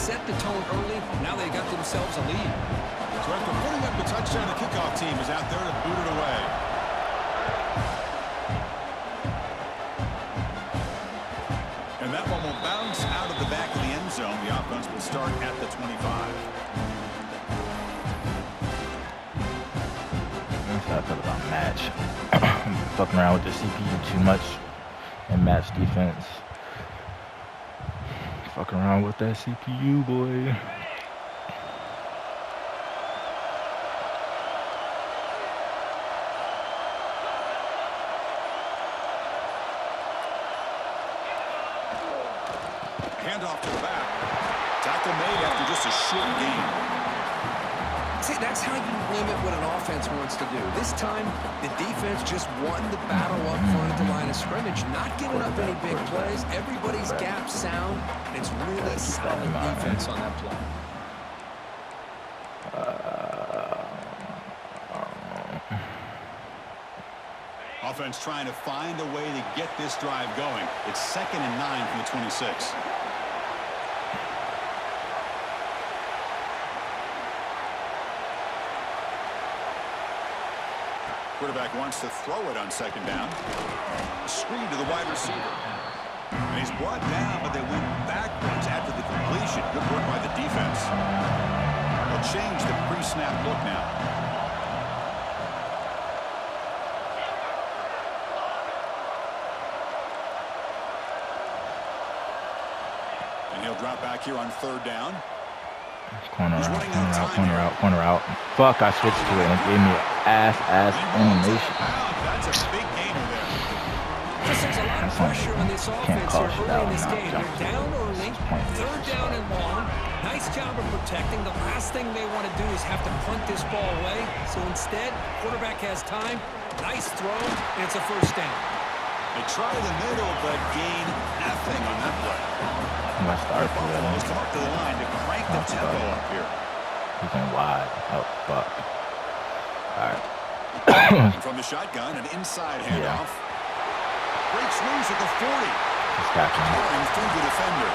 set the tone early. Now they got themselves a lead. So after putting up the touchdown, the kickoff team is out there to boot it away. And that one will bounce out of the back of the end zone. The offense will start at the 25. That's how I feel about match. Fucking around with the CPU too much and match defense. Fucking around with that CPU, boy. Handoff to the back. Tackle made after just a short gain. See, that's how you limit what an offense wants to do. This time, the defense just won the battle up front at the line of scrimmage, not giving up any big plays. Everybody's gap sound. It's really solid defense on that play. Offense trying to find a way to get this drive going. It's 2nd and 9 from the 26. Quarterback wants to throw it on 2nd down. A screen to the wide receiver. And he's brought down, but they went backwards after the completion. Good work by the defense. They'll change the pre-snap look now. And he'll drop back here on 3rd down. Corner out. Fuck, I switched to it and it gave me ass animation. That's a big gainer there. There's a lot of pressure on this offense here early in this game. They're down early, 3rd down and long. Nice job of protecting. The last thing they want to do is have to punt this ball away. So instead, quarterback has time. Nice throw, and it's a 1st down. They try the middle, but gain nothing on that play. Let's start for Buffalo's come up to the line to crank the tempo up here. He's going wide. Oh, fuck. All right. From the shotgun, an inside handoff. Breaks loose at the 40. Tearing through the defender.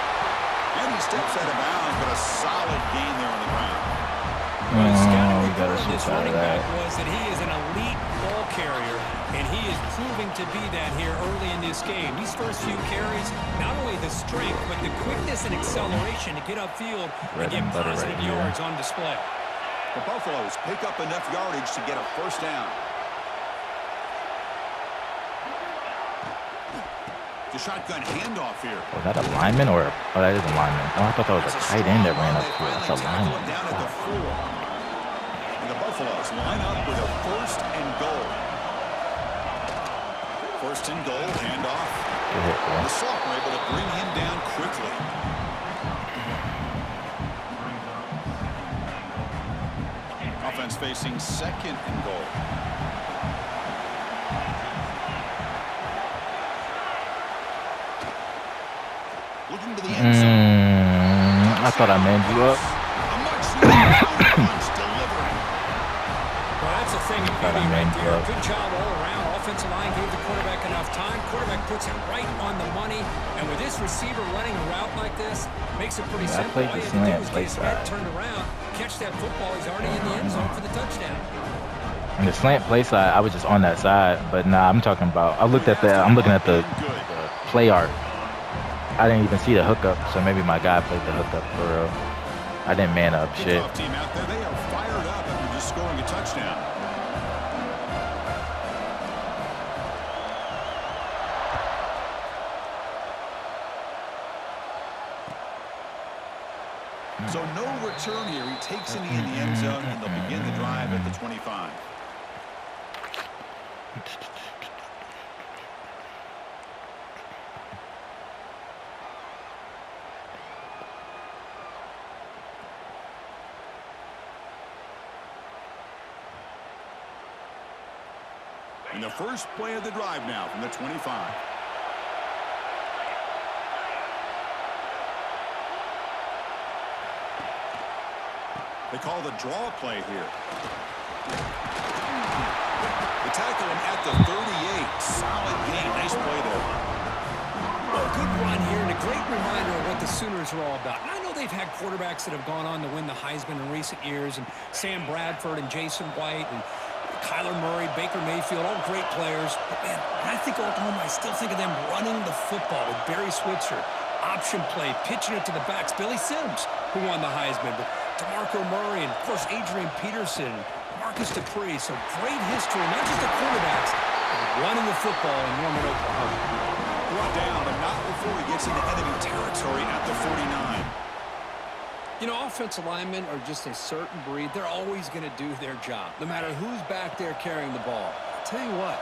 And he steps out of bounds, but a solid gain there on the ground. You gotta switch out of that. Was that he is an elite ball carrier, and he is proving to be that here early in this game. These first few carries, not only the strength, but the quickness and acceleration to get upfield and get positive yards on display. The Buffaloes pick up enough yardage to get a 1st down. The shotgun handoff here. Was that a lineman or that is a lineman? Oh, I thought that was a tight end that ran up to it. That's a lineman. Down at the 4. And the Buffaloes line up with a 1st and goal. 1st and goal, handoff. Good hit, bro. The sophomore able to bring him down quickly. Offense facing 2nd and goal. Looking to the end zone. I thought I manned you up. Well, that's a thing of beauty right there. Good job all around. Offensive line gave the quarterback enough time. Quarterback puts it right on the money. And with this receiver running a route like this, makes it pretty simple. All you have to do is get his head turned around, catch that football. He's already in the end zone for the touchdown. And the slant play side, I was just on that side. But nah, I'm talking about, I'm looking at the play art. I didn't even see the hookup, so maybe my guy played the hookup for real. I didn't man up shit. Team out there, they are fired up after just scoring a touchdown. So no return here. He takes it in the end zone, and they'll begin the drive at the 25. And the first play of the drive now from the 25. They call the draw play here. They tackle him at the 38. Solid gain. Nice play there. Well, good run here and a great reminder of what the Sooners are all about. And I know they've had quarterbacks that have gone on to win the Heisman in recent years, and Sam Bradford and Jason White and Kyler Murray, Baker Mayfield, all great players. But, man, when I think of Oklahoma, I still think of them running the football with Barry Switzer, option play, pitching it to the backs. Billy Sims, who won the Heisman, but DeMarco Murray, and, of course, Adrian Peterson, Marcus Dupree. So great history, not just the quarterbacks, but running the football in Norman, Oklahoma. Brought down, but not before he gets into enemy territory at the 49. You know, offensive linemen are just a certain breed. They're always going to do their job, no matter who's back there carrying the ball. I'll tell you what,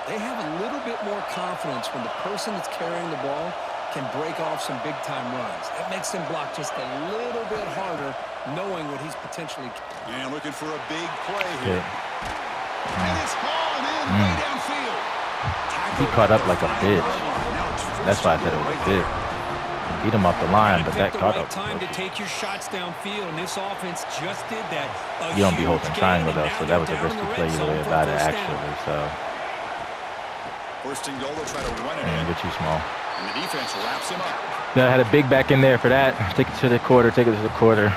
they have a little bit more confidence when the person that's carrying the ball can break off some big-time runs. That makes them block just a little bit harder, knowing what he's potentially... And looking for a big play here. And it's falling in way downfield. He caught up like a bitch. That's why I said it was a bitch. Beat him off the line, but that caught up. Time to take your shots downfield, and this offense just did that. You don't be holding triangle though, so that was a risky play either way about it actually. So. First and goal, they'll try to run it in. You're too small. And the defense wraps him up. Yeah, I had a big back in there for that. Take it to the quarter. Take it to the quarter.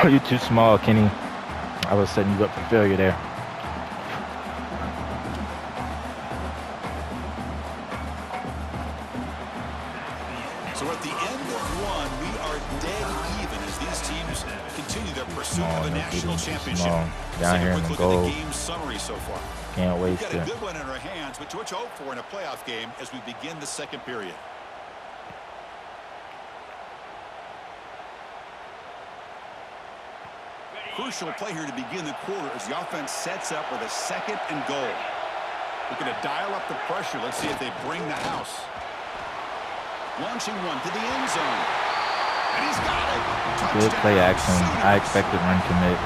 You're too small, Kenny. I was setting you up for failure there. So at the end of one, we are dead even as these teams continue their pursuit of a national championship. Down here in the goal. Game summary so far. Can't waste it. We've got a good one in our hands, but what you hope for in a playoff game as we begin the second period. Crucial play here to begin the quarter as the offense sets up with a second and goal. We're going to dial up the pressure. Let's see if they bring the house. Launching one to the end zone. And he's got it. Touchdown. Good play action. I expected run commit.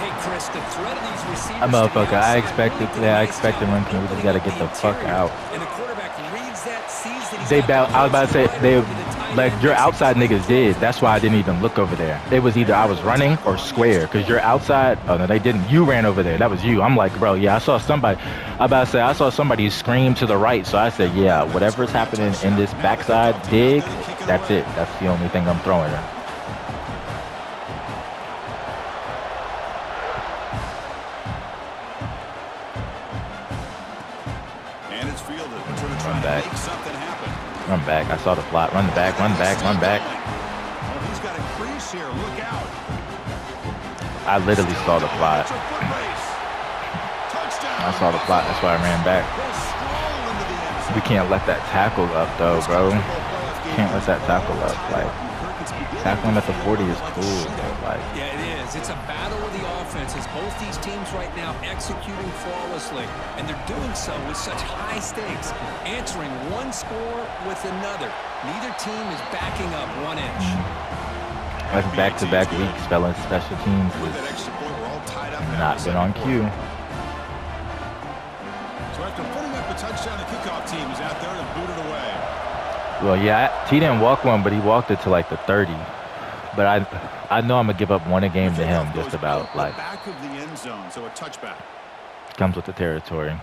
Hey, Chris, the threat of these receivers. A motherfucker. I expected run commit. We just got to get the fuck out. And the quarterback reads that, sees that They I was about to say, they like your outside niggas did. That's why I didn't even look over there. It was either I was running or square because your outside. Oh no, they didn't. You ran over there. That was you. I'm like, bro, yeah, I saw somebody. I saw somebody scream to the right. So I said, yeah, whatever's happening in this backside dig, that's it. That's the only thing I'm throwing at. And it's fielded. Run back. Make something happen. Run back. I saw the plot. Run back. Run back. Run back. Oh, he's got a crease here. Look out. I literally saw the plot. I saw the plot. That's why I ran back. We can't let that tackle up, though, bro. Can't let that tackle up. Like, tackling at the 40 is cool. But like, yeah, it is. It's a battle of the offenses. Both these teams right now executing flawlessly, and they're doing so with such high stakes, answering one score with another. Neither team is backing up 1 inch. that's back-to-back weeks, fellas. Special teams has not been on cue. So after putting up a touchdown, the kickoff team is out there to boot it away. Well, yeah, he didn't walk one, but he walked it to like the 30. But I know I'm gonna give up one a game to him, just about. Like, back of the end zone, so a touchback. Comes with the territory.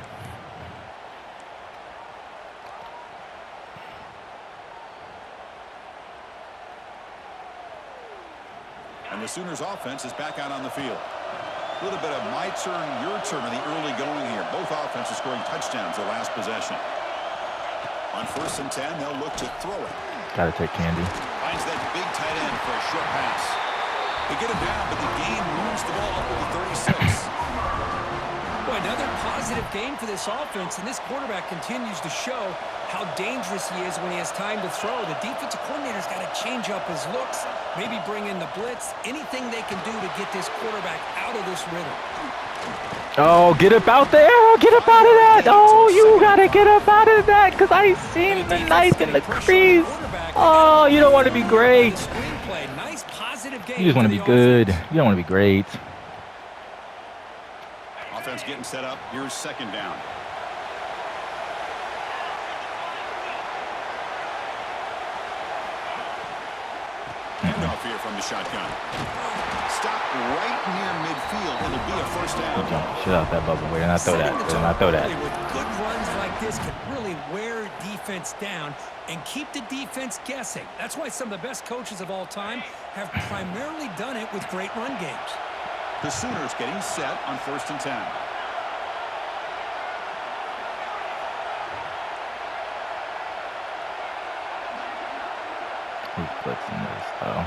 And the Sooners offense is back out on the field. A little bit of my turn, your turn in the early going here. Both offenses scoring touchdowns the last possession. On 1st and 10, they'll look to throw it. Gotta take Candy. Finds that big tight end for a short pass. They get him down, but the gain moves the ball up to the 36. Boy, another positive game for this offense, and this quarterback continues to show how dangerous he is when he has time to throw. The defensive coordinator's got to change up his looks, maybe bring in the blitz, anything they can do to get this quarterback out of this rhythm. Oh, get up out there. Get up out of that. Oh, you got to get up out of that because I seen the knife in the crease. Oh, you don't want to be great. You just want to be good. You don't want to be great. Offense getting set up. Here's 2nd down. Handoff here from the shotgun. Stop right near midfield. It'll be a first down. Good jump. Shit out that bubble. Wait, and I throw that. Setting the And I tone throw that. early with good runs like this can really wear defense down and keep the defense guessing. That's why some of the best coaches of all time have primarily done it with great run games. The Sooners getting set on 1st and 10. He's blitzing this, though.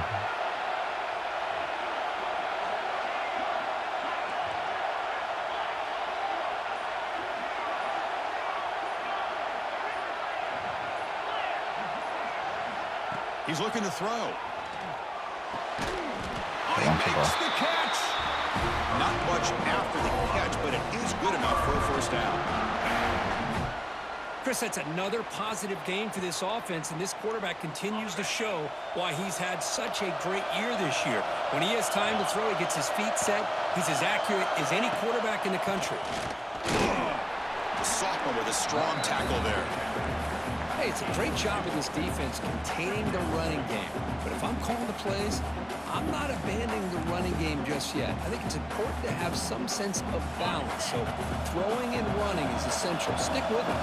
He's looking to throw. He makes the catch. Not much after the catch, but it is good enough for a first down. Chris, that's another positive game for this offense, and this quarterback continues to show why he's had such a great year this year. When he has time to throw, he gets his feet set. He's as accurate as any quarterback in the country. The sophomore with a strong tackle there. Hey, it's a great job of this defense containing the running game. But if I'm calling the plays, I'm not abandoning the running game just yet. I think it's important to have some sense of balance. So throwing and running is essential. Stick with it.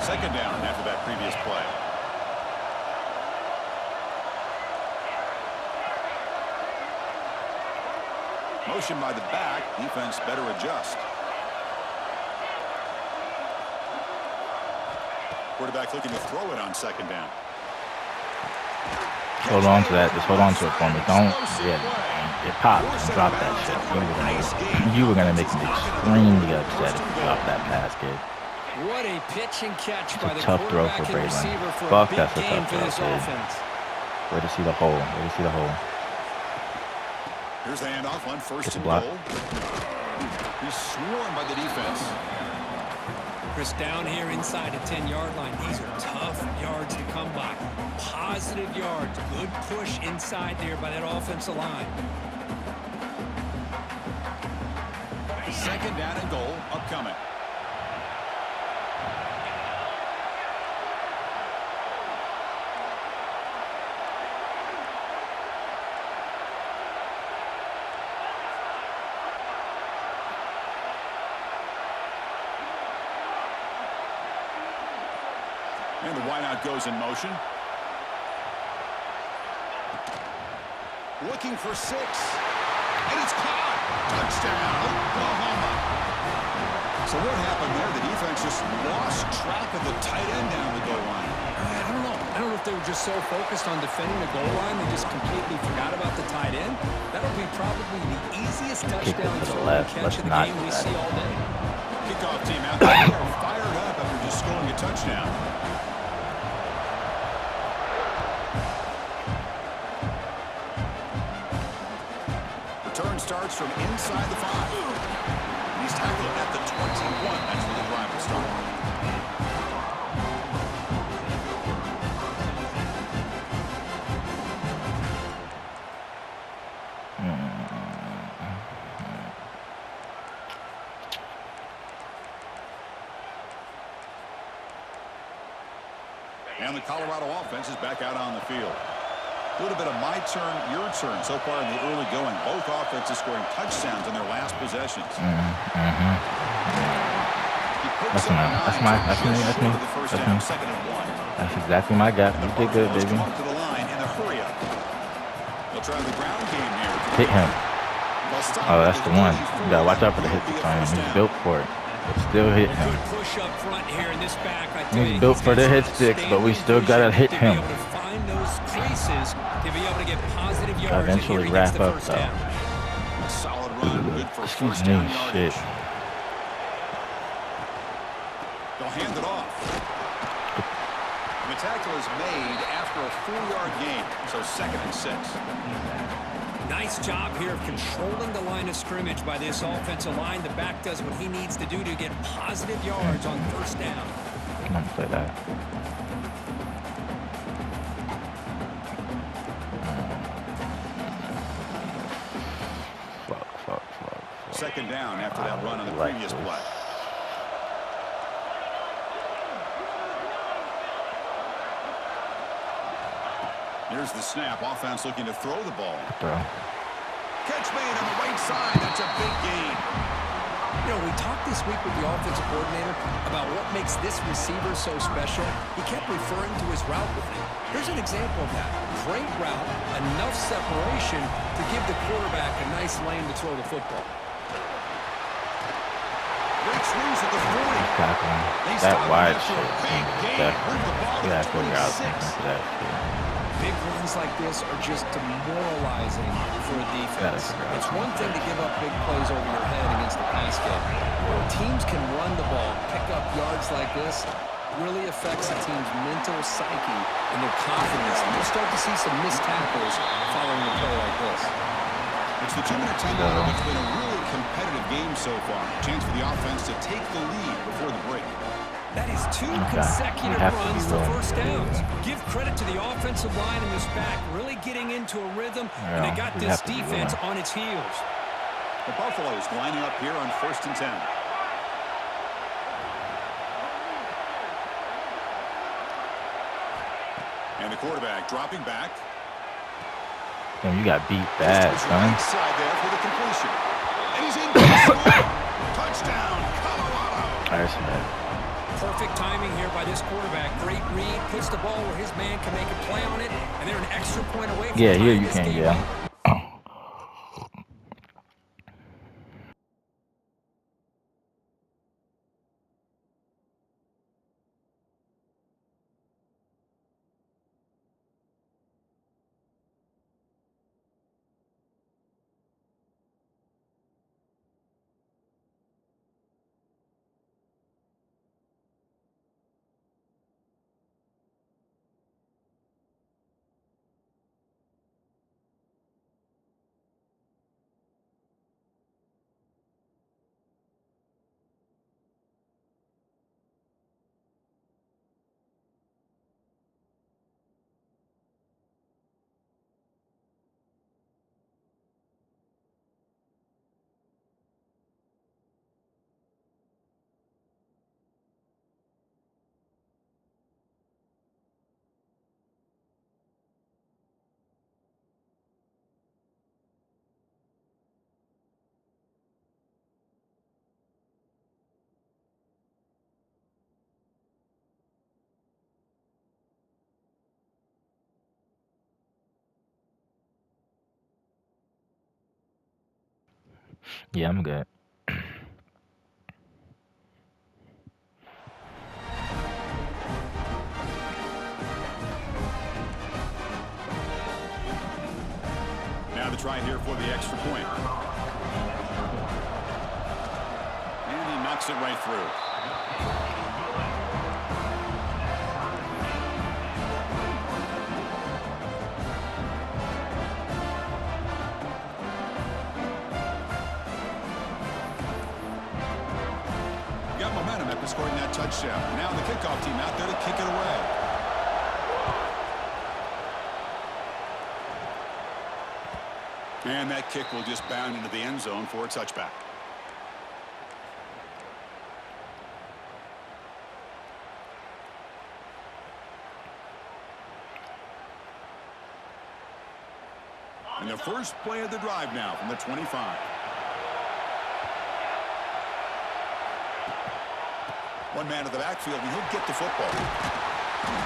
Second down after that previous play. Motion by the back. Defense better adjust. Quarterback looking to throw it on second down. Hold on to that. Just hold on to it for me. Don't get popped and drop that shit. You were gonna make me extremely upset if you dropped that pass, kid. What a pitch and catch It's by a the tough throw quarterback for and Braylon. receiver for Fuck, a that's big a game tough for throw, this kid. offense. Way to see the hole. Way to see the hole. Here's the handoff on 1st and Block. goal. He's swarmed by the defense. Chris, down here inside the 10-yard line. These are tough yards to come by. Positive yards. Good push inside there by that offensive line. Second down and goal upcoming. And the wideout goes in motion. Looking for 6. And it's caught. Touchdown, Oklahoma. So what happened there? The defense just lost track of the tight end down the goal line. I don't know. I don't know if they were just so focused on defending the goal line they just completely forgot about the tight end. That'll be probably the easiest touchdown throw and catch of the game we see all day. Kickoff team out there are fired up after just scoring a touchdown. Return starts from inside the 5. He's tackled at the 21. That's where the drive will start. And the Colorado offense is back out on the field. A little bit of my turn, your turn so far in the early going. Both offenses scoring touchdowns in their last possessions. That's me. Second and 1. That's exactly my gap. You did good, baby. To the line in the hurry up. They'll try the ground game here. Hit him. Oh, that's the one. You gotta watch out for the hit this time. He's built for it. But still hit him. Good push up front here in this back. I tell you, He's built for the hit sticks, but we still gotta hit him. To be able to find those creases to be able to get positive yards. Eventually and here he gets wrap the up, first though. down. Solid run, good for Excuse first me, down shit. yardage. They'll hand it off. The tackle is made after a 4-yard gain, so second and 6. Nice job here of controlling the line of scrimmage by this offensive line. The back does what he needs to do to get positive yards on first down. Come on, play that. Fuck. Second down after that run on the previous play. Here's the snap. Offense looking to throw the ball. Throw. Catch made on the right side. That's a big gain. You know, we talked this week with the offensive coordinator about what makes this receiver so special. He kept referring to his route running. Here's an example of that. Great route, enough separation to give the quarterback a nice lane to throw the football. Breaks loose at the 40. That wide shit is definitely. You gotta figure out something for that shit. Big runs like this are just demoralizing for a defense. It's one thing to give up big plays over your head against the pass game. When teams can run the ball, pick up yards like this, really affects a team's mental psyche and their confidence. And you'll start to see some missed tackles following a play like this. It's the 2-minute timeout. It's been a really competitive game so far. Chance for the offense to take the lead before the break. That is 2 consecutive runs for first downs. Give credit to the offensive line in this back, really getting into a rhythm, and they got this defense on its heels. The Buffaloes lining up here on 1st and 10. And the quarterback dropping back. Damn, you got beat bad, son. Side there for the completion. And he's in. Touchdown, Colorado. That's bad. Perfect timing here by this quarterback. Great read, puts the ball where his man can make a play on it, and they're an extra point away from here you this can, game. yeah. Yeah, I'm good. Now the try here for the extra point. And he knocks it right through. Got momentum after scoring that touchdown. Now the kickoff team out there to kick it away. And that kick will just bound into the end zone for a touchback. And the first play of the drive now from the 25. One man to the backfield, and he'll get the football.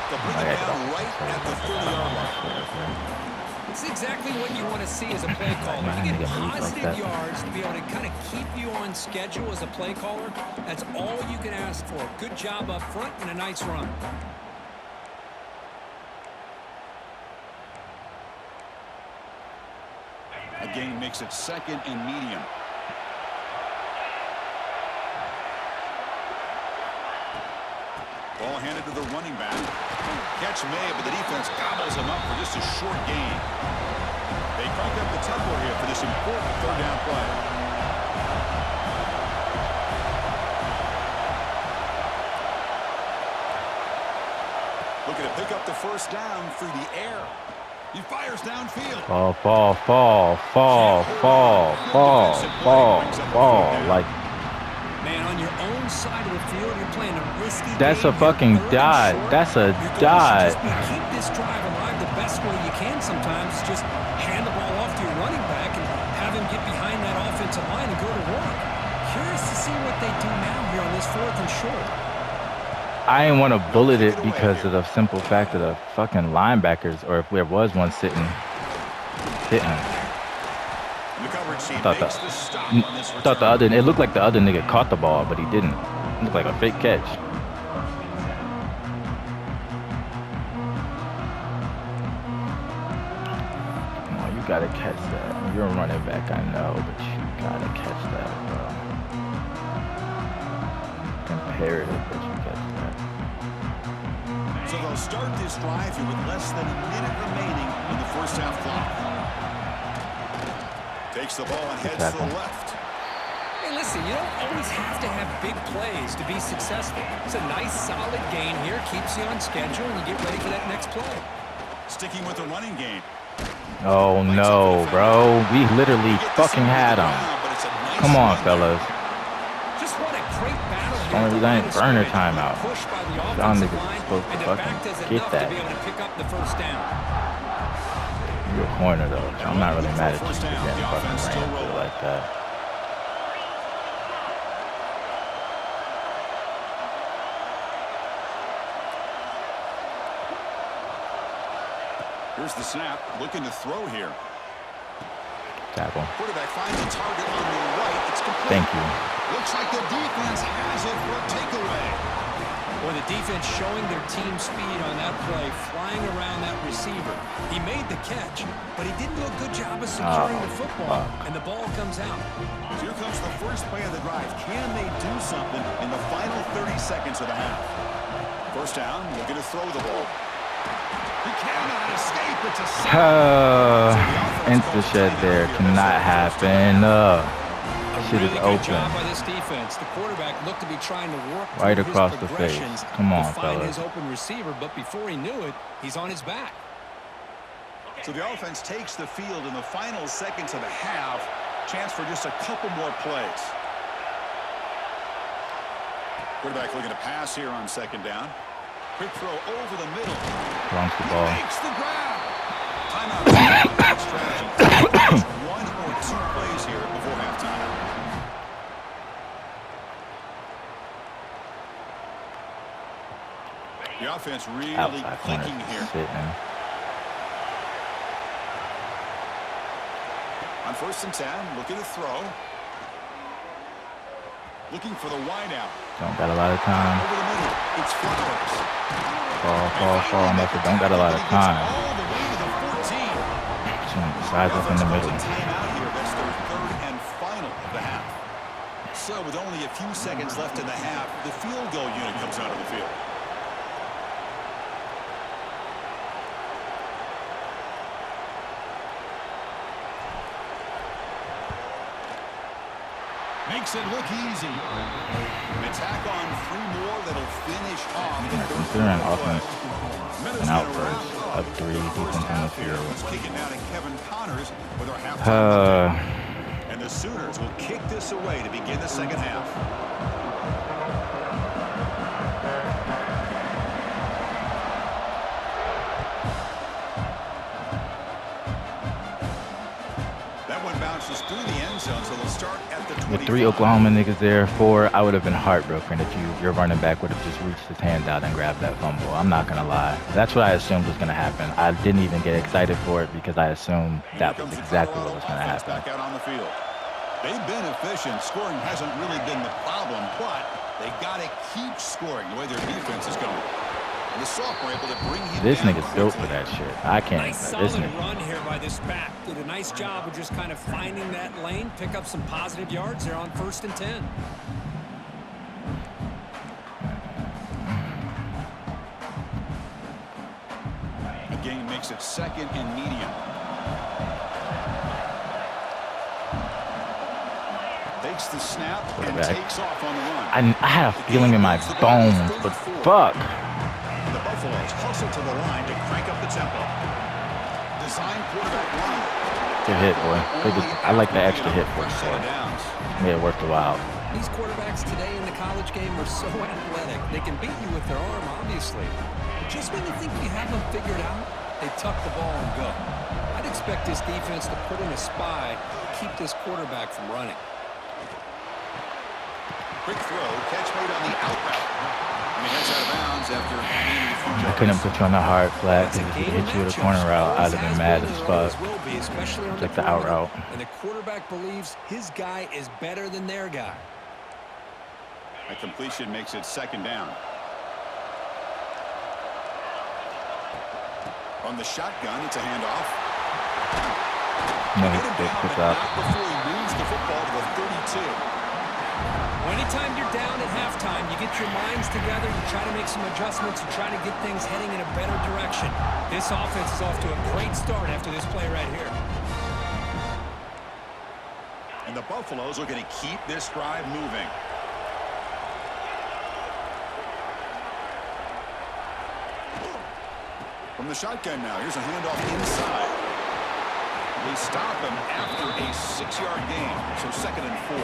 They'll bring it down right at the 30-yard line. It's exactly what you want to see as a play caller. You get positive yards to be able to kind of keep you on schedule as a play caller. That's all you can ask for. Good job up front and a nice run. A gain makes it 2nd and medium. Ball handed to the running back. Catch made, but the defense gobbles him up for just a short gain. They crank up the tempo here for this important 3rd down play. Looking to pick up the 1st down through the air. He fires downfield. Fall. Like, man, on your own side of the field, you're playing a risky that's game. a fucking dot. That's a dot. Keep this drive alive the best way you can. curious to see what they do now here on this 4th and short. I didn't want to bullet it because of the simple fact that the fucking linebackers, or if there was one sitting, hitting. Thought the other, it looked like the other nigga caught the ball, but he didn't. It looked like a fake catch. Come on, you gotta catch that. You're a running back, I know, but you gotta catch that, bro. Imperative that you catch that. So they'll start this drive here with less than a minute remaining in the first half clock. Takes the ball and heads to the left. Hey, listen, you don't always have to have big plays to be successful. It's a nice, solid gain here. Keeps you on schedule, and you get ready for that next play. Sticking with the running game. Oh, no, bro. We literally fucking had him. Come on, fellas. Just what a great battle here. Only we ain't burn a timeout. Pushed by the Y'all offensive niggas line, supposed to and the fucking fact is get enough that. to be able to pick up the first down. You're a corner, though. So I'm not really mad at you for getting fucking ran through like that. Here's the snap. Looking to throw here. Tackle. Quarterback finds a target on the right. It's complete. Thank you. Looks like the defense has it for a takeaway. Or the defense showing their team speed on that play, flying around that receiver. He made the catch, but he didn't do a good job of securing the football, and the ball comes out. Here comes the first play of the drive. Can they do something in the final 30 seconds of the half? First down, looking to throw the ball. He cannot escape. It's a Insta-shed there cannot happen. Shit is Really good open. job by this defense. The quarterback looked to be trying to work Right through his across the face. progressions Come on, to find fellas. his open receiver, but before he knew it, he's on his back. So the offense takes the field in the final seconds of the half. Chance for just a couple more plays. Quarterback looking to pass here on second down. Quick throw over the middle. Runs the ball. Makes the grab. Timeout. Strategy. One or two plays here before halftime. The offense really Outside corner. clicking here. Sitting. On first and 10, looking to throw. Looking for the wideout. Don't got a lot of time. Over the middle, it's Flowers. Fall. Method. Don't got a lot of time. All the way to the 14. Size up in the middle. Timeout here. That's their third and final of the half. So with only a few seconds left in the half, the field goal unit comes out of the field. Makes it look easy. An attack on 3 more that'll finish off the third Considering quarter offense play. and out first, up 3, defense on the field. Let's kick it down to Kevin Connors with our halftime. And the Sooners will kick this away to begin the second half. That one bounces through the end zone, so they'll start at the 25. With 3 Oklahoma niggas there, 4, I would have been heartbroken if your running back would have just reached his hand out and grabbed that fumble. I'm not going to lie. That's what I assumed was going to happen. I didn't even get excited for it because I assumed that was exactly what was going to happen. Back out on the field. They've been efficient. Scoring hasn't really been the problem, but they got to keep scoring the way their defense is going. And the sophomore able to bring him This down nigga's built for quickly. that shit. I can't. Nice This solid nigga. run here by this back. Did a nice job of just kind of finding that lane, pick up some positive yards there on first and 10. The game makes it second and medium. Takes the snap and Quarterback. takes off on the run. I had a feeling in my bones, but fuck. The Buffaloes hustle to the line to crank up the tempo. Design quarterback run. Good hit, boy. I like the extra hit for First set of boy. downs. Yeah, it worked a while. These quarterbacks today in the college game are so athletic. They can beat you with their arm, obviously. But just when you think you have them figured out, they tuck the ball and go. I'd expect this defense to put in a spy to keep this quarterback from running. Quick throw, catch made on the out route. And he heads out of bounds after gaining a few I yards. couldn't put you on the hard flat It's a because if he game of hit you with a matchups. corner route, Always I'd have been has mad been as and fuck. always will be, especially on the Like the out perimeter. route. And the quarterback believes his guy is better than their guy. A completion makes it second down. On the shotgun, it's a handoff. No, Get he him did down, pick but up. not before he moves the football to the 32. Well, anytime you're down at halftime, you get your minds together, you try to make some adjustments, you try to get things heading in a better direction. This offense is off to a great start after this play right here. And the Buffaloes are going to keep this drive moving. From the shotgun now, here's a handoff inside. They stop him after a 6-yard gain, so 2nd and 4.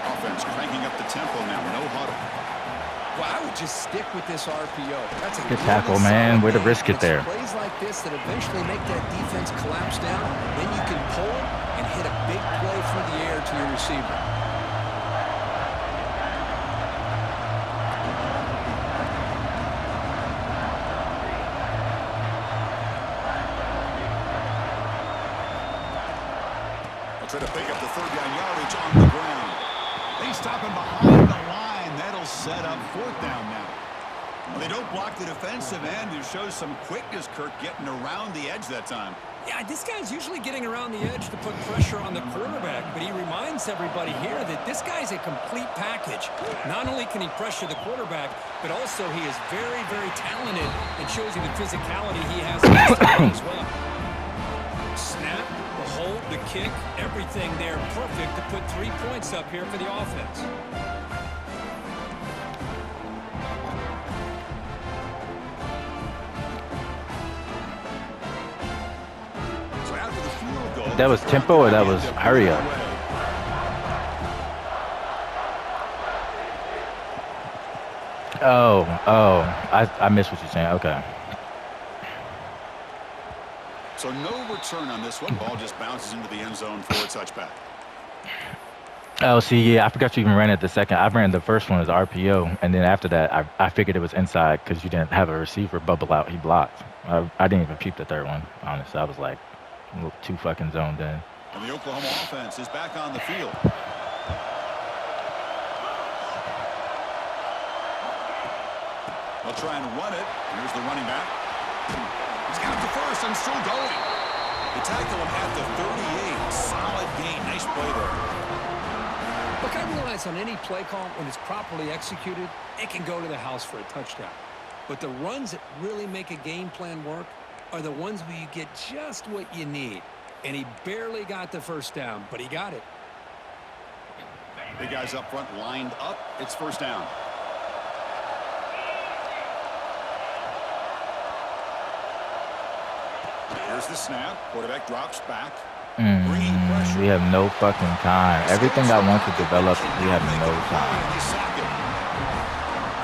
Offense cranking up the tempo now, no huddle. Well, I would just stick with this RPO. That's a Good tackle, man. Way to risk it there. It's plays like this that eventually make that defense collapse down. Then you can pull it and hit a big play through the air to your receiver. Try to pick up the 3rd down yardage on the ground. They stop him behind the line. That'll set up 4th down now. Well, they don't block the defensive end. It shows some quickness, Kirk, getting around the edge that time. Yeah, this guy's usually getting around the edge to put pressure on the quarterback, but he reminds everybody here that this guy's a complete package. Not only can he pressure the quarterback, but also he is very, very talented and shows you the physicality he has against the run as well. Snap, the hold, the kick, everything there perfect to put 3 points up here for the offense. So after the field goal, That was tempo or that was hurry up? I missed what you're saying. Okay. So no return on this one. Ball just bounces into the end zone for a touchback. Oh, see, yeah, I forgot you even ran it the second. I ran the first one as RPO, and then after that, I figured it was inside because you didn't have a receiver bubble out. He blocked. I didn't even peep the third one, honestly. I was like too fucking zoned in. And the Oklahoma offense is back on the field. They'll try and run it. Here's the running back. He's got to first and still going. They tackle him at the 38. Solid gain. Nice play there. Look, I realize on any play call, when it's properly executed, it can go to the house for a touchdown. But the runs that really make a game plan work are the ones where you get just what you need. And he barely got the first down, but he got it. Big guys up front lined up. It's first down. Here's the snap. Quarterback drops back. We have no fucking time. Everything I want to develop, we have no time.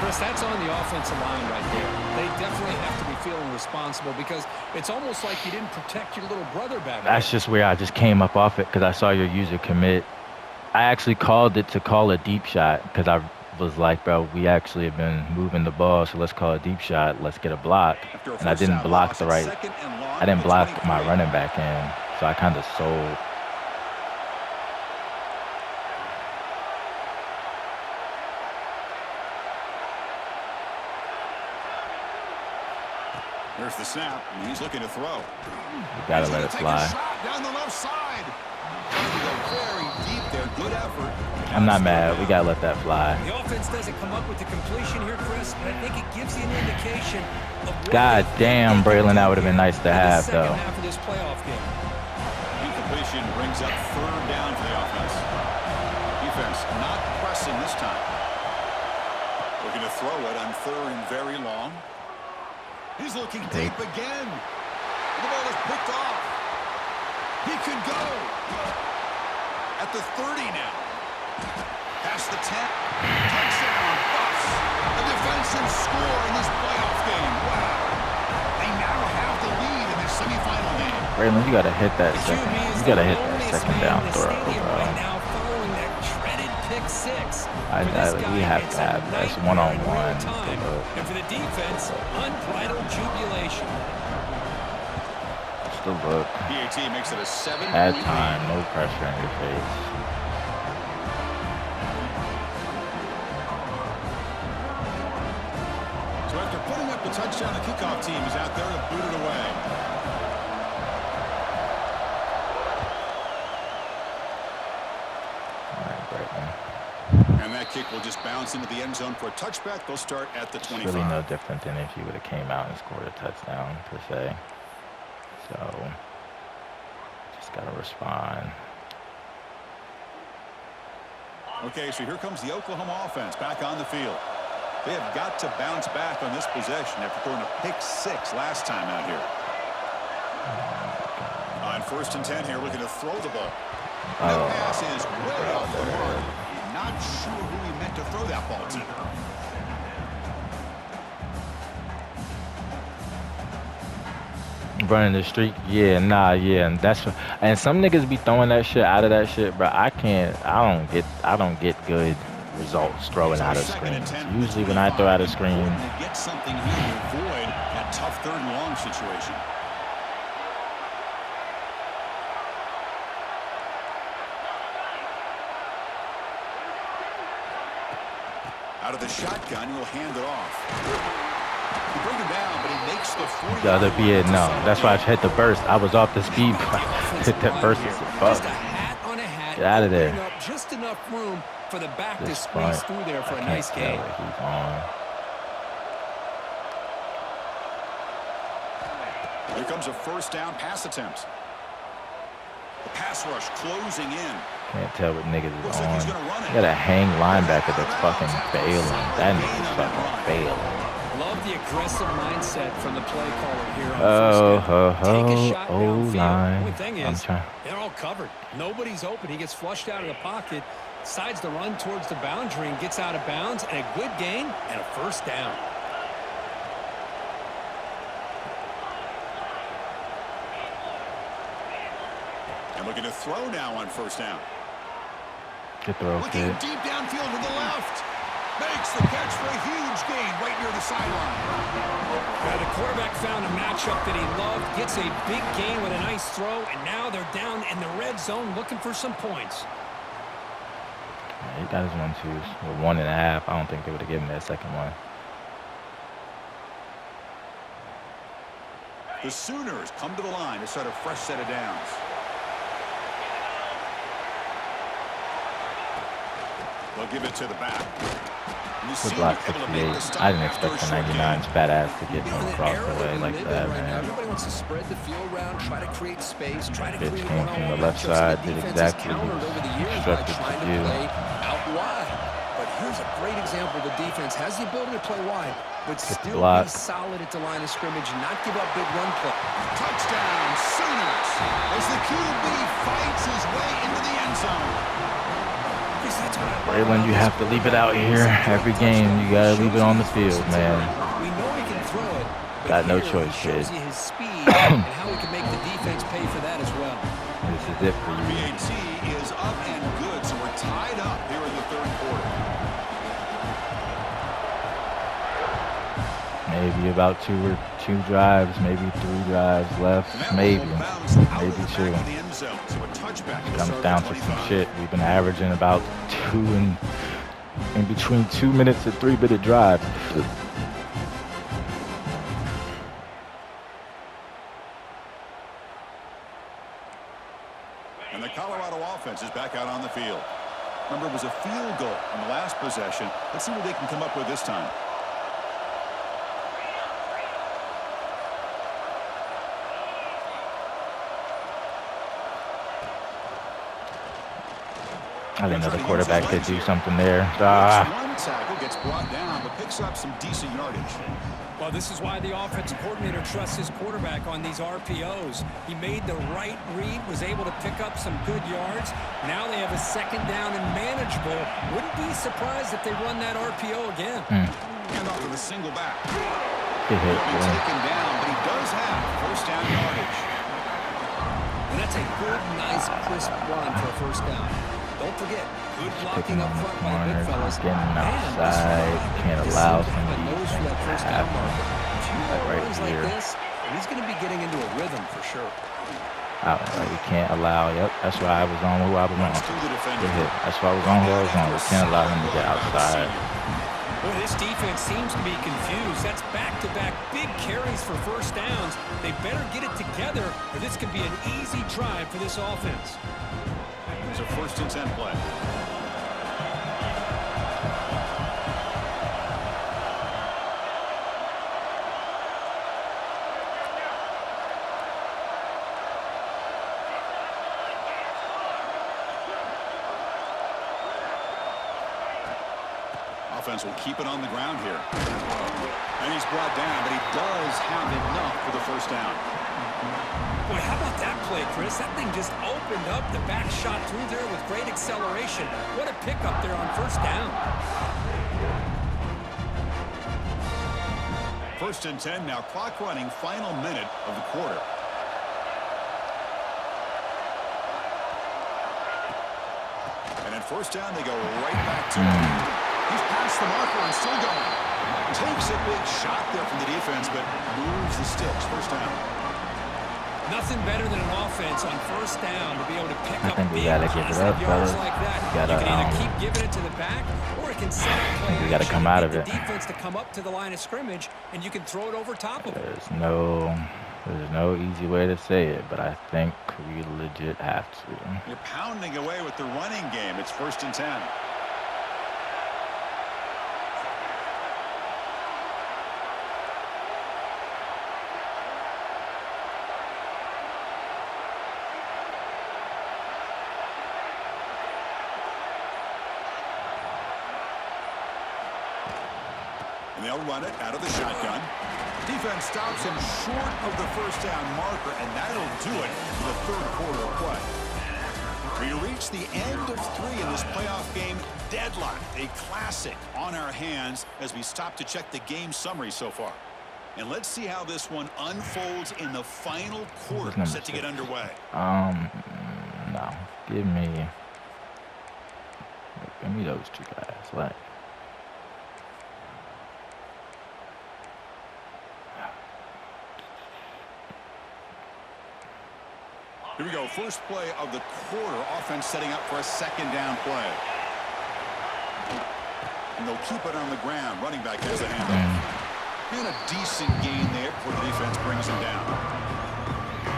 Chris, that's on the offensive line right there. They definitely have to be feeling responsible because it's almost like you didn't protect your little brother back there. That's just where I just came up off it because I saw your user commit. I actually called it to call a deep shot because I was like, bro, we actually have been moving the ball, so let's call a deep shot. Let's get a block. And I didn't block the right. I didn't block my running back in, so I kind of sold. Here's the snap. He's looking to throw. You gotta let it fly. Down the left side. Trying to go very deep there. Good effort. I'm not mad. We gotta let that fly. The offense doesn't come up with the completion here, Chris, but I think it gives you an indication of what God damn, Braylon, that would have been nice to have, though. Second half of this playoff game. Incompletion brings up third down for the offense. Defense not pressing this time. Looking to throw it on third and very long. He's looking deep again. The ball is picked off. He could go. At the 30 now. Past the 10. Touchdown. Buffs. A defensive score in this playoff game. Wow. They now have the lead in this semifinal game. Braylon, you gotta hit that second. You gotta hit that second down throw, bro. Right now, following that dreaded pick six. We have to have that's one-on-one. And for the defense, unbridled jubilation. Just the look. PAT makes it a 7. At time, no pressure in your face. So after putting up the touchdown, the kickoff team is out there to boot it away. And that kick will just bounce into the end zone for a touchback. They'll start at the 25. It's really no different than if you would have came out and scored a touchdown, per se. So, just got to respond. Okay, so here comes the Oklahoma offense back on the field. They have got to bounce back on this possession after throwing a pick-6 last time out here. On 1st and 10 here, looking to throw the ball. That pass is way off the mark. Not sure who he meant to throw that ball to. Running the streak, yeah, and and some niggas be throwing that shit out of that shit, bro. I don't get good results throwing out of screens. Usually when I throw out a screen, get something here to avoid that tough 3rd and long situation. Out of the shotgun, he'll hand it off. He bring him down, but he makes the 40. the other be it, no. That's why I hit the burst. I was off the speed. Hit that burst. Fuck. Get out of there. Just enough room for the back to squeeze through there for a nice game. He's on. Here comes a 1st down pass attempt. The pass rush closing in. Can't tell what niggas is on. You got a hang linebacker that's fucking failing. That nigga's fucking failing. Love the aggressive mindset from the play caller here on Take a shot downfield. The thing is, they're all covered. Nobody's open. He gets flushed out of the pocket, decides to run towards the boundary and gets out of bounds, and a good gain and a 1st down. And looking to throw now on 1st down. Good throw, looking kid. Deep downfield to the left. Makes the catch for a huge gain right near the sideline. The quarterback found a matchup that he loved, gets a big gain with a nice throw, and now they're down in the red zone looking for some points. Yeah, he got his 1-2s with 1.5. I don't think they would have given that second one. The Sooners come to the line to start a fresh set of downs. They'll give it to the back. Good block 68. I didn't expect the 99's fat ass to get him across the way like that, man. Everybody wants to spread the field around, try to create space, try to Bitch create came from the left side, did exactly what he was instructed to do. Out wide. But here's a great example. The defense has the ability to play wide, but still be solid at the line of scrimmage and not give up big run play. Touchdown, Sooners, as the QB fights his way into the end zone. Braylon, you have to leave it out here. Every game, you gotta leave it on the field, man. We know he can throw it. Got no choice, kid. His speed and how he can make the defense pay for that as well. This is it for you. PAT is up and good, so we're tied up here in the 3rd quarter. Maybe about two drives, maybe 3 drives left, maybe 2. Comes down to some shit. We've been averaging about 2 and in between 2 minutes and 3-minute drives. And the Colorado offense is back out on the field. Remember, it was a field goal on the last possession. Let's see what they can come up with this time. I didn't know the quarterback could do something there. One tackle gets brought down, but picks up some decent yardage. Well, this is why the offensive coordinator trusts his quarterback on these RPOs. He made the right read, was able to pick up some good yards. Now they have a 2nd down and manageable. Wouldn't be surprised if they run that RPO again. And off to the single back. Good hit, He'll be taken down, but he does have 1st down yardage. And that's a good, nice, crisp run for a 1st down. Don't forget, Good Just blocking picking up on the front by the big corners, fellas. getting And this outside. one, Can't this allow seemed to some have a nose for defense the to first down happen. marker. A few Like more right runs like here. this, and he's going to be getting into a rhythm for sure. Like we can't allow. Yep, that's why I was on who I was on. Runs through the defender. Good hit. That's why I was on who I was on. We can't allow him to get outside. Boy, this defense seems to be confused. That's back-to-back big carries for first downs. They better get it together, or this could be an easy drive for this offense. It's a 1st and 10 play. Offense will keep it on the ground here. And he's brought down, but he does have enough for the first down. Boy, how about that play, Chris? That thing just opened up. The back shot through there with great acceleration. What a pickup there on first down. 1st and 10 now. Clock running, final minute of the quarter. And at first down, they go right back to him. He's past the marker and still going. Takes a big shot there from the defense, but moves the sticks. First down. Nothing better than an offense on first down to be able to pick I up think we big gotta give it positive up, yards fellas. like that. We gotta, You can either keep giving it to the back, or it can set up play we gotta action come and out get of the it. defense to come up to the line of scrimmage, and you can throw it over top of it. There's no easy way to say it, but I think we legit have to. You're pounding away with the running game. It's 1st and 10. And they'll run it out of the shotgun. Defense stops him short of the first down marker, and that'll do it for the 3rd quarter of play. We reach the end of 3 in this playoff game. Deadlock, a classic on our hands as we stop to check the game summary so far. And let's see how this one unfolds in the final quarter set to get underway. No. Give me those two guys. Like, here we go. First play of the quarter. Offense setting up for a 2nd down play. And they'll keep it on the ground. Running back has the handoff. And a decent gain there before the defense brings him down.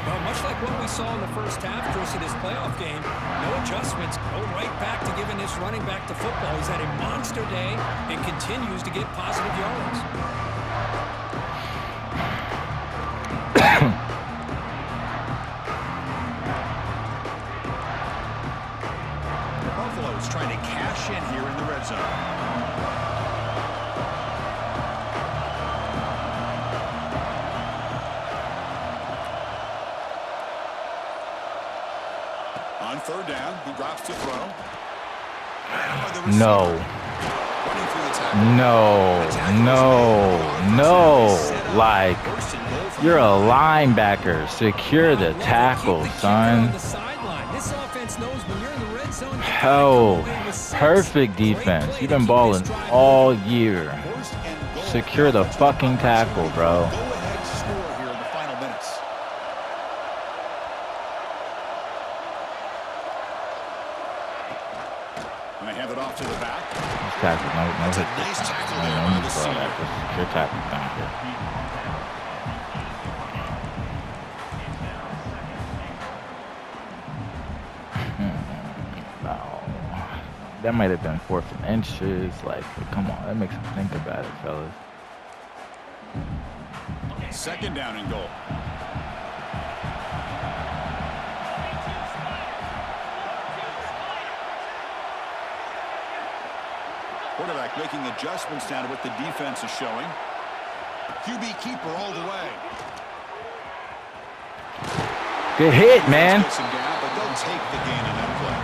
Well, much like what we saw in the first half, Chris, in this playoff game, no adjustments. Go right back to giving this running back to football. He's had a monster day and continues to get positive yards. Buffalo's trying to cash in here in the red zone. On 3rd down, he drops to throw. no. Like, you're a linebacker. Secure the tackle, son. Oh, perfect defense. You've been balling all year. Secure the fucking tackle, bro. And they hand it off to the back. Tackle, no That's a hit. nice tackle No, there no by need the for all that. senior. Just secure tackle down here. No. That might have been 4th and inches. Like, come on. That makes me think about it, fellas. 2nd down and goal. Quarterback making adjustments down to what the defense is showing. QB keeper all the way. Good hit, man. Gets him down, but they'll take the gain on that play.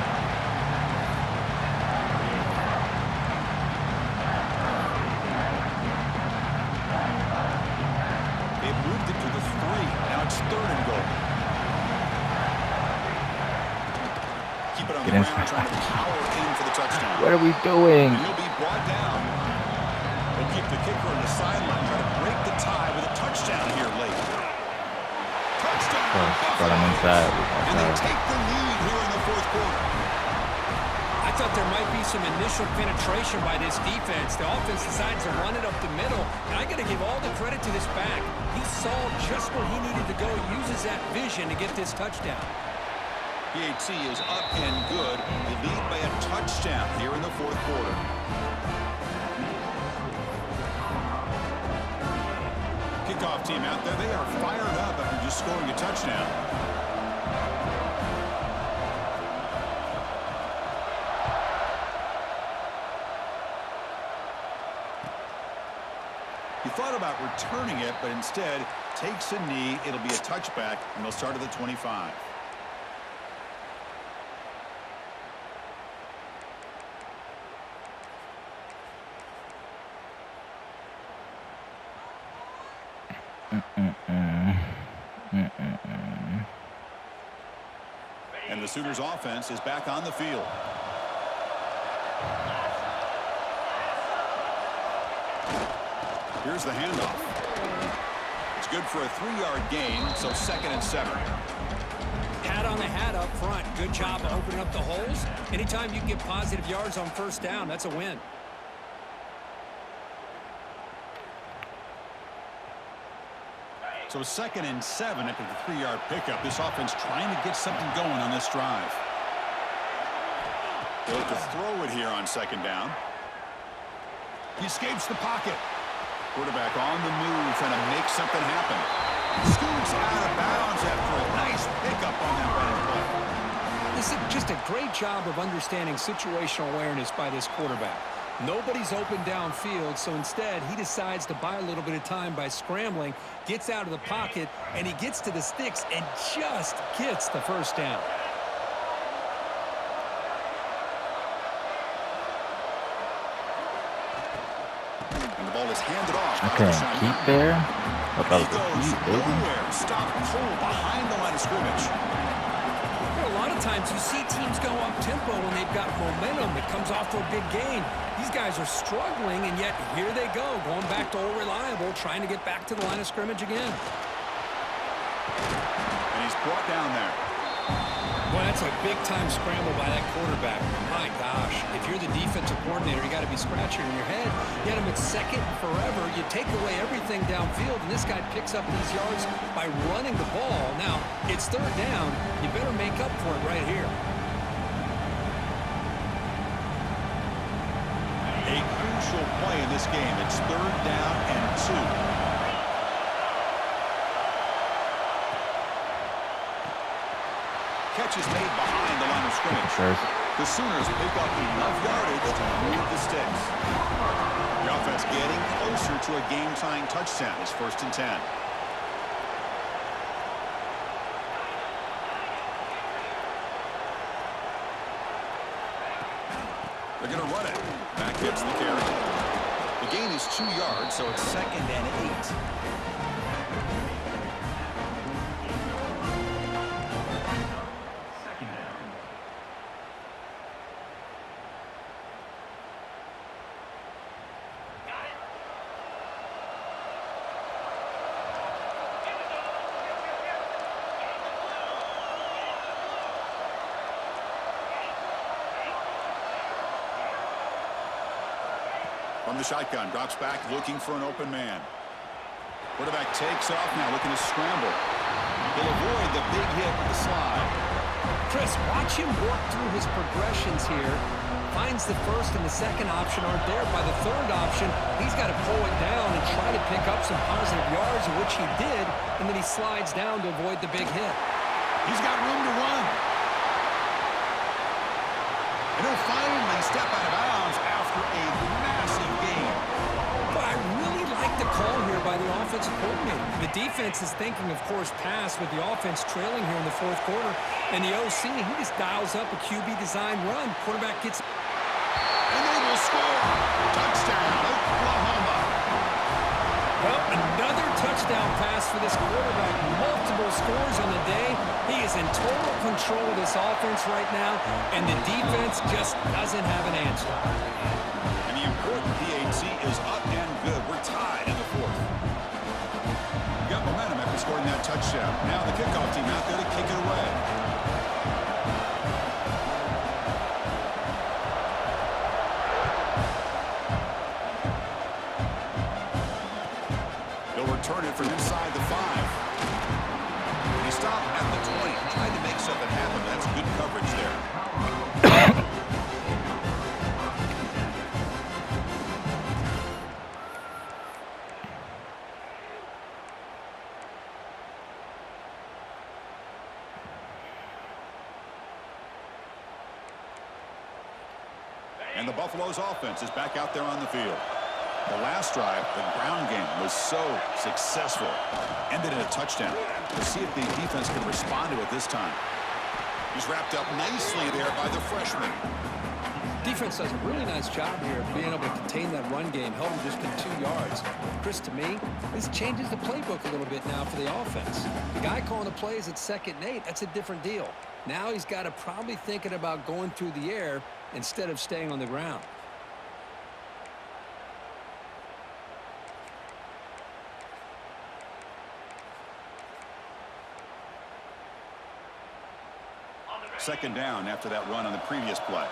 They've moved it to the 3. Now it's 3rd and goal. keep it on Get the in. ground, trying to power in for the touchdown. What are we doing? And he'll be brought down. They'll keep the kicker on the sideline, try to break the tie with a touchdown here late. Touchdown! Got him inside. And they take the lead here in the fourth quarter. I thought there might be some initial penetration by this defense. The offense decides to run it up the middle, and I got to give all the credit to this back. He saw just where he needed to go, uses that vision to get this touchdown. PAT is up and good. They lead by a touchdown here in the fourth quarter. Kickoff team out there. They are fired up after just scoring a touchdown. He thought about returning it, but instead takes a knee. It'll be a touchback, and they'll start at the 25. And the Sooners offense is back on the field. Here's the handoff. It's good for a 3-yard gain, so 2nd and 7. Hat on the hat up front. Good job of opening up the holes. Anytime you can get positive yards on first down, that's a win. So 2nd and 7 after the 3-yard pickup. This offense trying to get something going on this drive. They'll have to throw it here on 2nd down. He escapes the pocket. Quarterback on the move, trying to make something happen. Scoots out of bounds after a nice pickup on that running play. This is just a great job of understanding situational awareness by this quarterback. Nobody's open downfield, so instead he decides to buy a little bit of time by scrambling, gets out of the pocket, and he gets to the sticks and just gets the first down. And the ball is handed off. I couldn't keep there. He goes nowhere. Stop cold behind the line of scrimmage. A lot of times you see teams go up tempo when they've got momentum that comes off for a big gain. These guys are struggling, and yet here they go, going back to old reliable, trying to get back to the line of scrimmage again. And he's brought down there. Boy, that's a big-time scramble by that quarterback. My gosh, if you're the defensive coordinator, you got to be scratching in your head. You had him at 2nd forever. You take away everything downfield, and this guy picks up these yards by running the ball. Now, it's 3rd down. You better make up for it right here. A crucial play in this game. It's 3rd down and 2. Catch is made behind the line of scrimmage. The Sooners pick up enough yardage to move the sticks. The offense getting closer to a game-tying touchdown. It's 1st and 10. They're going to run it. Back gets the carry. The gain is 2 yards, so it's 2nd and 8. From the shotgun, drops back, looking for an open man. Quarterback takes off now, looking to scramble. He'll avoid the big hit with the slide. Chris, watch him work through his progressions here. Finds the 1st and the 2nd option aren't there. By the 3rd option, he's got to pull it down and try to pick up some positive yards, which he did, and then he slides down to avoid the big hit. He's got room to run. And he'll finally step out of bounds after a massive gain. But I really like the call here by the offensive coordinator. The defense is thinking, of course, pass with the offense trailing here in the 4th quarter. And the OC, he just dials up a QB design run. Quarterback gets... And they will score. Touchdown, Oklahoma. Well, another touchdown touchdown pass for this quarterback. Multiple scores on the day. He is in total control of this offense right now, and the defense just doesn't have an answer. And the important PAT is up and good. We're tied in the fourth. Got momentum after scoring that touchdown. Now the kickoff team out there to kick it away. Return it from inside the 5. He stopped at the 20, tried to make something happen. That's good coverage there. And the Buffalo's offense is back out there on the field. The last drive, the ground game was so successful. Ended in a touchdown. Let's see if the defense can respond to it this time. He's wrapped up nicely there by the freshman. Defense does a really nice job here of being able to contain that run game, held him just in 2 yards. Chris, to me, this changes the playbook a little bit now for the offense. The guy calling the plays at 2nd and 8, that's a different deal. Now he's got to probably thinking about going through the air instead of staying on the ground. Second down after that run on the previous play.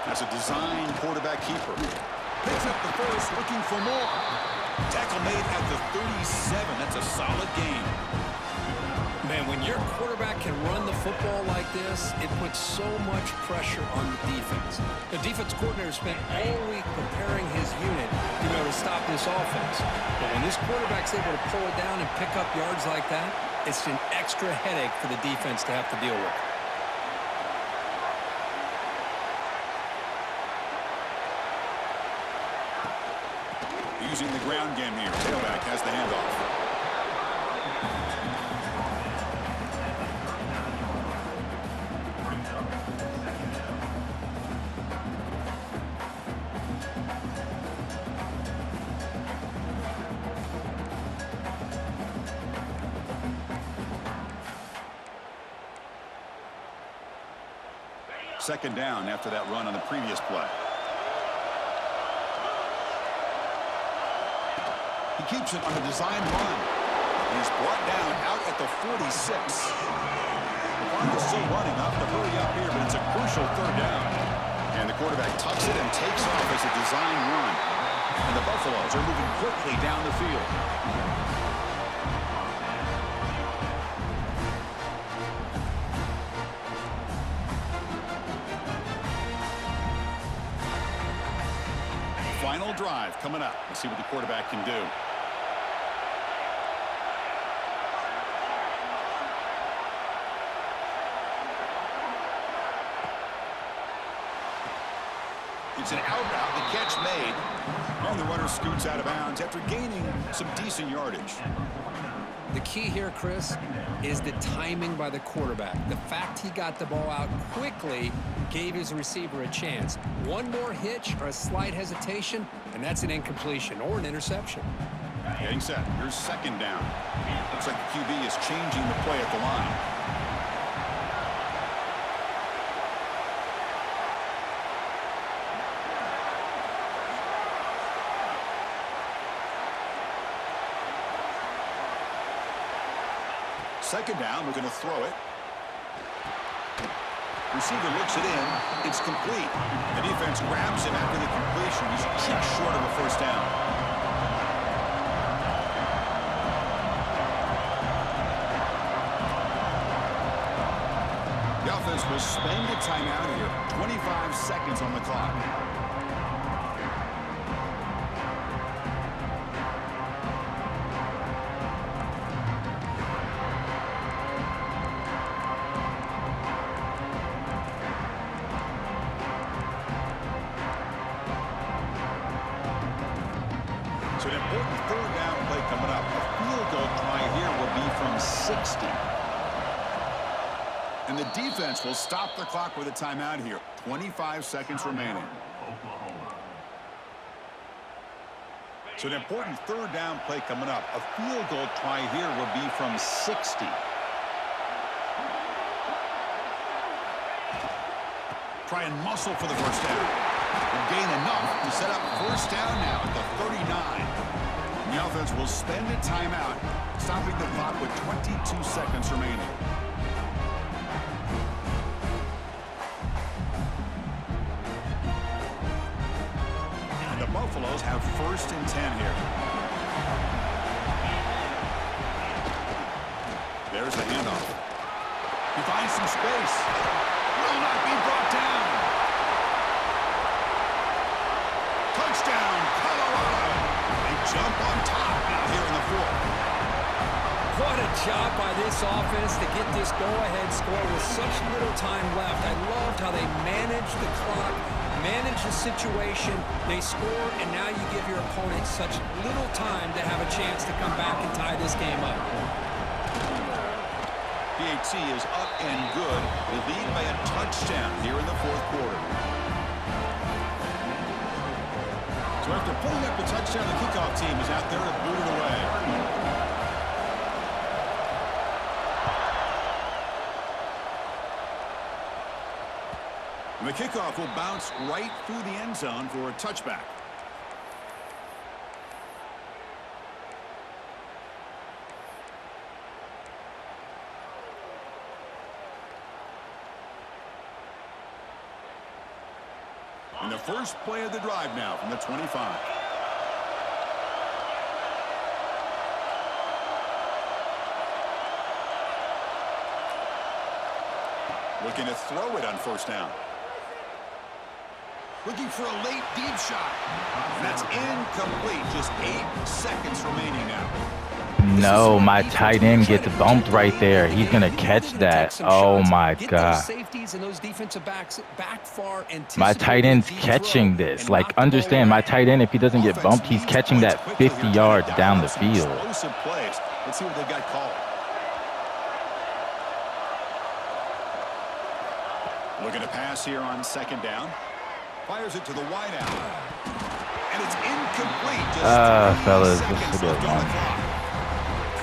That's a design quarterback keeper. Picks up the first, looking for more. Tackle made at the 37. That's a solid gain. Man, when your quarterback can run the football like this, it puts so much pressure on the defense. The defense coordinator spent all week preparing his unit to be able to stop this offense. But when this quarterback's able to pull it down and pick up yards like that, it's an extra headache for the defense to have to deal with. Using the ground game here. Tailback has the handoff. Second down after that run on the previous play. He keeps it on a design run. He's brought down out at the 46. The clock is still running. Off to hurry up here, but it's a crucial third down. And the quarterback tucks it and takes off as a design run. And the Buffaloes are moving quickly down the field. Final drive coming up. Let's see what the quarterback can do. It's an out route, the catch made, and the runner scoots out of bounds after gaining some decent yardage. The key here, Chris, is the timing by the quarterback. The fact he got the ball out quickly gave his receiver a chance. One more hitch or a slight hesitation, and that's an incompletion or an interception. Getting set. Here's second down. Looks like the QB is changing the play at the line. Second down, we're going to throw it. Receiver looks it in. It's complete. The defense grabs him after the completion. He's just short of a first down. The offense will spend a timeout here. 25 seconds on the clock. important third down play coming up. A field goal try here will be from 60. And the defense will stop the clock with a timeout here. 25 seconds remaining. So an important third down play coming up. A field goal try here will be from 60. Try and muscle for the first down. And gain enough to set up first down now at the 39. And the offense will spend a timeout, stopping the clock with 22 seconds remaining. And the Buffaloes have first and 10 here. There's the handoff. He finds some space. Will not be brought down. Touchdown, Colorado. They jump on top now here in the fourth. What a job by this offense to get this go-ahead score with such little time left. I loved how they managed the clock, managed the situation. They score, and now you give your opponent such little time to have a chance to come back and tie this game up. PAT is up and good. They lead by a touchdown here in the fourth quarter. So after pulling up the touchdown, the kickoff team is out there to boot it away. And the kickoff will bounce right through the end zone for a touchback. And the first play of the drive now from the 25. Looking to throw it on first down. Looking for a late deep shot. And that's incomplete. Just 8 seconds remaining now. No, my tight end gets bumped right there. He's going to catch that. Oh, my God. My tight end's catching this. Like, understand, my tight end, if he doesn't get bumped, he's catching that 50 yards down the field. Explosive plays. Let's see what they got called. Looking to pass here on second down. Fires it to the wide out. And it's incomplete. Fellas, this is a good one.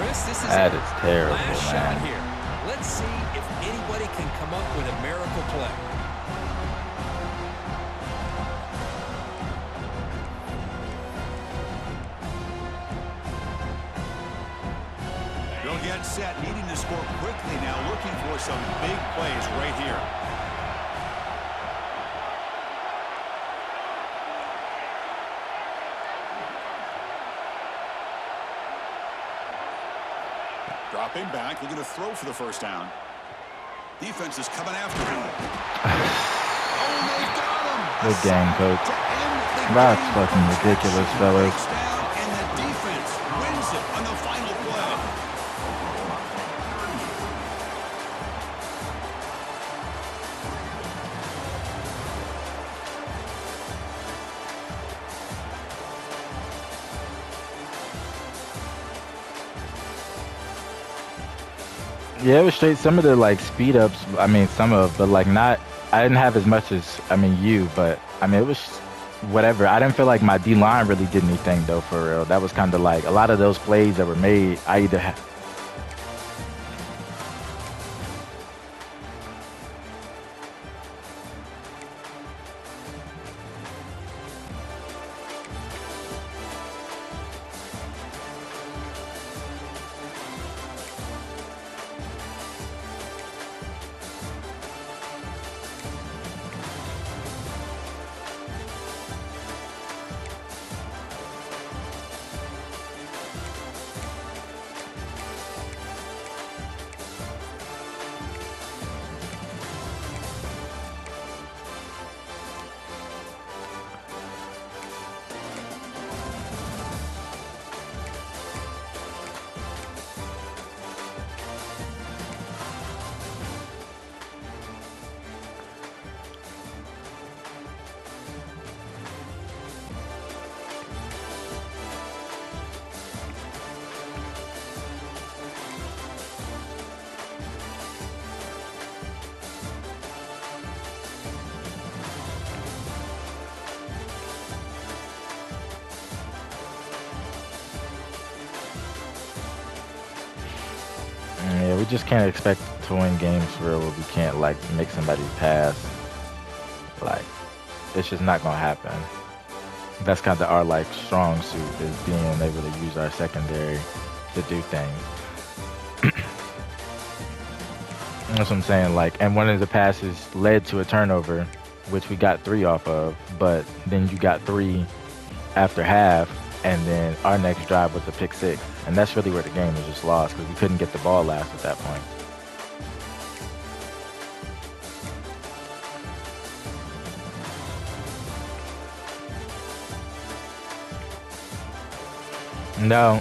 Chris, this is that is terrible, last shot man. here. Let's see if anybody can come up with a miracle play. They'll get set, needing to score quickly now, looking for some big plays right here. Dropping back, looking to throw for the first down. Defense is coming after him. Oh, they've got him. Good game, coach. That's fucking ridiculous, fellas. And the defense wins it on the final play. Yeah, it was straight. Some of the like speed ups. I mean, some of, but like not. I didn't have as much as you, but I mean, it was whatever. I didn't feel like my D line really did anything though. For real, that was kind of like a lot of those plays that were made. I either had. Yeah, we just can't expect to win games for real where we can't like make somebody pass. Like, it's just not gonna happen. That's kind of our like strong suit is being able to use our secondary to do things. That's what I'm saying. Like, and one of the passes led to a turnover, which we got 3 off of, but then you got 3 after half, and then our next drive was a pick 6, and that's really where the game was just lost because we couldn't get the ball last at that point. No,